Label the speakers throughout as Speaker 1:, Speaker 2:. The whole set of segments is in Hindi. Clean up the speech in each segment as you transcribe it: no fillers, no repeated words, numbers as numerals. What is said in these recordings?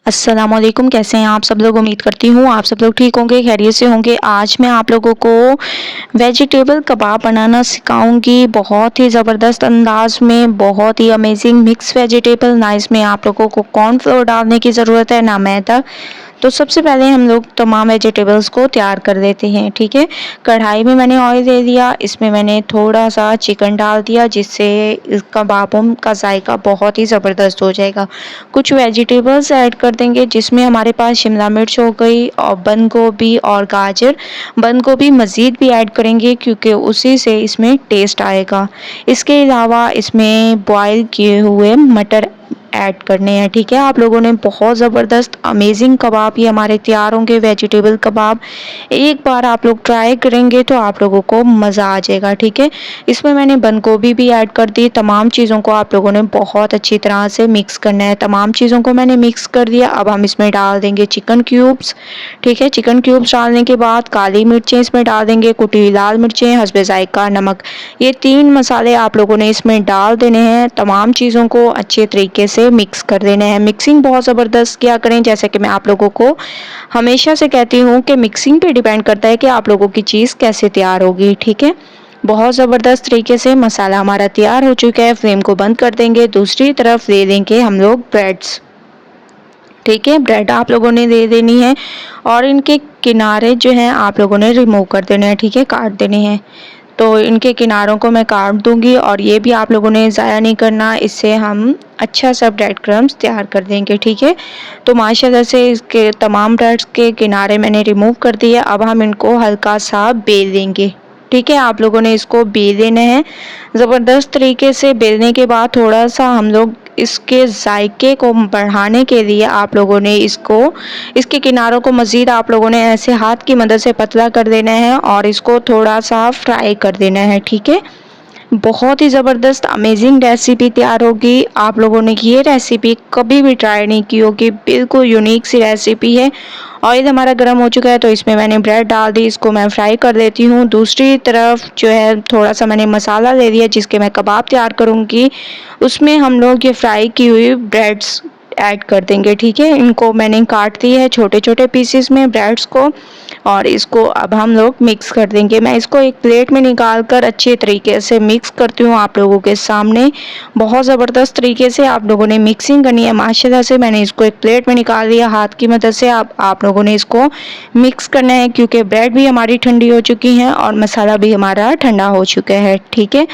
Speaker 1: अस्सलामुअलैकुम। कैसे हैं आप सब लोग? उम्मीद करती हूँ आप सब लोग ठीक होंगे, खैरियत से होंगे। आज मैं आप लोगों को वेजिटेबल कबाब बनाना सिखाऊंगी, बहुत ही ज़बरदस्त अंदाज में, बहुत ही अमेजिंग मिक्स वेजिटेबल। ना इसमें आप लोगों को कॉर्नफ्लोर डालने की ज़रूरत है ना मैदा। तो सबसे पहले हम लोग तमाम वेजिटेबल्स को तैयार कर लेते हैं। ठीक है, कढ़ाई में मैंने ऑयल दे दिया, इसमें मैंने थोड़ा सा चिकन डाल दिया जिससे इस कबाबों का जायका बहुत ही ज़बरदस्त हो जाएगा। कुछ वेजिटेबल्स ऐड कर देंगे जिसमें हमारे पास शिमला मिर्च हो गई और बंद गोभी और गाजर। बंद गोभी मज़ीद भी ऐड करेंगे क्योंकि उसी से इसमें टेस्ट आएगा। इसके अलावा इसमें बॉयल किए हुए मटर ऐड करने हैं। ठीक है, आप लोगों ने बहुत ज़बरदस्त अमेजिंग कबाब ये हमारे तैयार होंगे, वेजिटेबल कबाब। एक बार आप लोग ट्राई करेंगे तो आप लोगों को मज़ा आ जाएगा। ठीक है, इसमें मैंने बंद गोभी भी ऐड कर दी। तमाम चीज़ों को आप लोगों ने बहुत अच्छी तरह से मिक्स करना है। तमाम चीज़ों को मैंने मिक्स कर दिया। अब हम इसमें डाल देंगे चिकन क्यूब्स। ठीक है, चिकन क्यूब्स डालने के बाद काली मिर्चें इसमें डाल देंगे, कुटी हुई लाल मिर्चें, हस्बे जायका नमक। ये 3 मसाले आप लोगों ने इसमें डाल देने हैं। तमाम चीज़ों को अच्छे तरीके से मिक्स कर देने हैं। मिक्सिंग बहुत ज़बरदस्त किया करें, जैसे कि मैं आप लोगों को हमेशा से कहती हूँ कि मिक्सिंग पे डिपेंड करता है कि आप लोगों की चीज़ कैसे तैयार होगी। ठीक है, बहुत ज़बरदस्त तरीके से मसाला हमारा तैयार हो चुका है। फ्लेम को बंद कर देंगे। दूसरी तरफ ले लेंगे हम लोग ब्रेड्स। ठीक है, ब्रेड आप लोगों ने दे देनी है और इनके किनारे जो हैं आप लोगों ने रिमूव कर देने हैं। ठीक है, काट देने हैं। तो इनके किनारों को मैं काट दूंगी और ये भी आप लोगों ने ज़ाया नहीं करना, इससे हम अच्छा सा ब्रेड क्रम्स तैयार कर देंगे। ठीक है, तो माशाल्लाह से इसके तमाम ब्रेड्स के किनारे मैंने रिमूव कर दिए। अब हम इनको हल्का सा बेल देंगे। ठीक है, आप लोगों ने इसको बेल देना है ज़बरदस्त तरीके से। बेलने के बाद थोड़ा सा हम लोग इसके जायके को बढ़ाने के लिए आप लोगों ने इसके किनारों को मज़ीद आप लोगों ने ऐसे हाथ की मदद से पतला कर देना है और इसको थोड़ा सा फ्राई कर देना है। ठीक है, बहुत ही ज़बरदस्त अमेजिंग रेसिपी तैयार होगी। आप लोगों ने ये रेसिपी कभी भी ट्राई नहीं की होगी, बिल्कुल यूनिक सी रेसिपी है। ऑयल हमारा गर्म हो चुका है तो इसमें मैंने ब्रेड डाल दी, इसको मैं फ्राई कर देती हूँ। दूसरी तरफ जो है थोड़ा सा मैंने मसाला ले लिया जिसके मैं कबाब तैयार करूँगी, उसमें हम लोग ये फ्राई की हुई ब्रेड्स ऐड कर देंगे। ठीक है, इनको मैंने काट दी है छोटे छोटे पीसेस में ब्रेड्स को और इसको अब हम लोग मिक्स कर देंगे। मैं इसको एक प्लेट में निकाल कर अच्छे तरीके से मिक्स करती हूँ आप लोगों के सामने। बहुत ज़बरदस्त तरीके से आप लोगों ने मिक्सिंग करनी है। माशाल्लाह से मैंने इसको एक प्लेट में निकाल लिया हाथ की मदद से। आप लोगों ने इसको मिक्स करना है क्योंकि ब्रेड भी हमारी ठंडी हो चुकी हैं और मसाला भी हमारा ठंडा हो चुका है। ठीक है,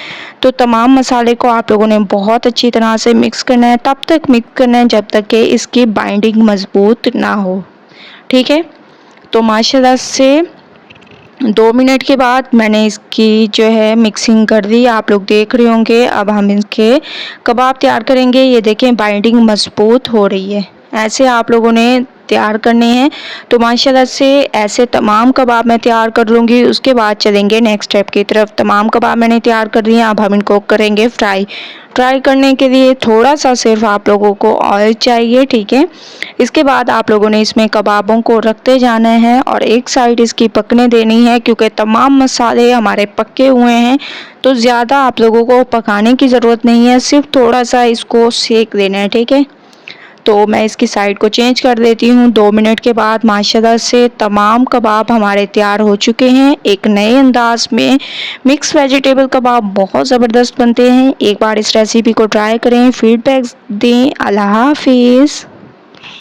Speaker 1: तो तमाम मसाले को आप लोगों ने बहुत अच्छी तरह से मिक्स करना है। तब तक मिक्स करना है जब तक कि इसकी बाइंडिंग मजबूत ना हो। ठीक है, तो माशाल्लाह से 2 मिनट के बाद मैंने इसकी जो है मिक्सिंग कर दी, आप लोग देख रहे होंगे। अब हम इसके कबाब तैयार करेंगे। ये देखें बाइंडिंग मजबूत हो रही है, ऐसे आप लोगों ने तैयार करने हैं। तो माशाल्लाह से ऐसे तमाम कबाब मैं तैयार कर लूँगी। उसके बाद चलेंगे नेक्स्ट स्टेप की तरफ। तमाम कबाब मैंने तैयार कर दिए, अब हम इनको करेंगे फ्राई। फ्राई करने के लिए थोड़ा सा सिर्फ आप लोगों को ऑयल चाहिए। ठीक है, इसके बाद आप लोगों ने इसमें कबाबों को रखते जाना है और एक साइड इसकी पकने देनी है क्योंकि तमाम मसाले हमारे पके हुए हैं। तो ज़्यादा आप लोगों को पकाने की ज़रूरत नहीं है, सिर्फ थोड़ा सा इसको सेक देना है। ठीक है, तो मैं इसकी साइड को चेंज कर देती हूँ। 2 मिनट के बाद माशाल्लाह से तमाम कबाब हमारे तैयार हो चुके हैं एक नए अंदाज में। मिक्स वेजिटेबल कबाब बहुत ज़बरदस्त बनते हैं। एक बार इस रेसिपी को ट्राई करें, फीडबैक दें। अल्लाह हाफिज़।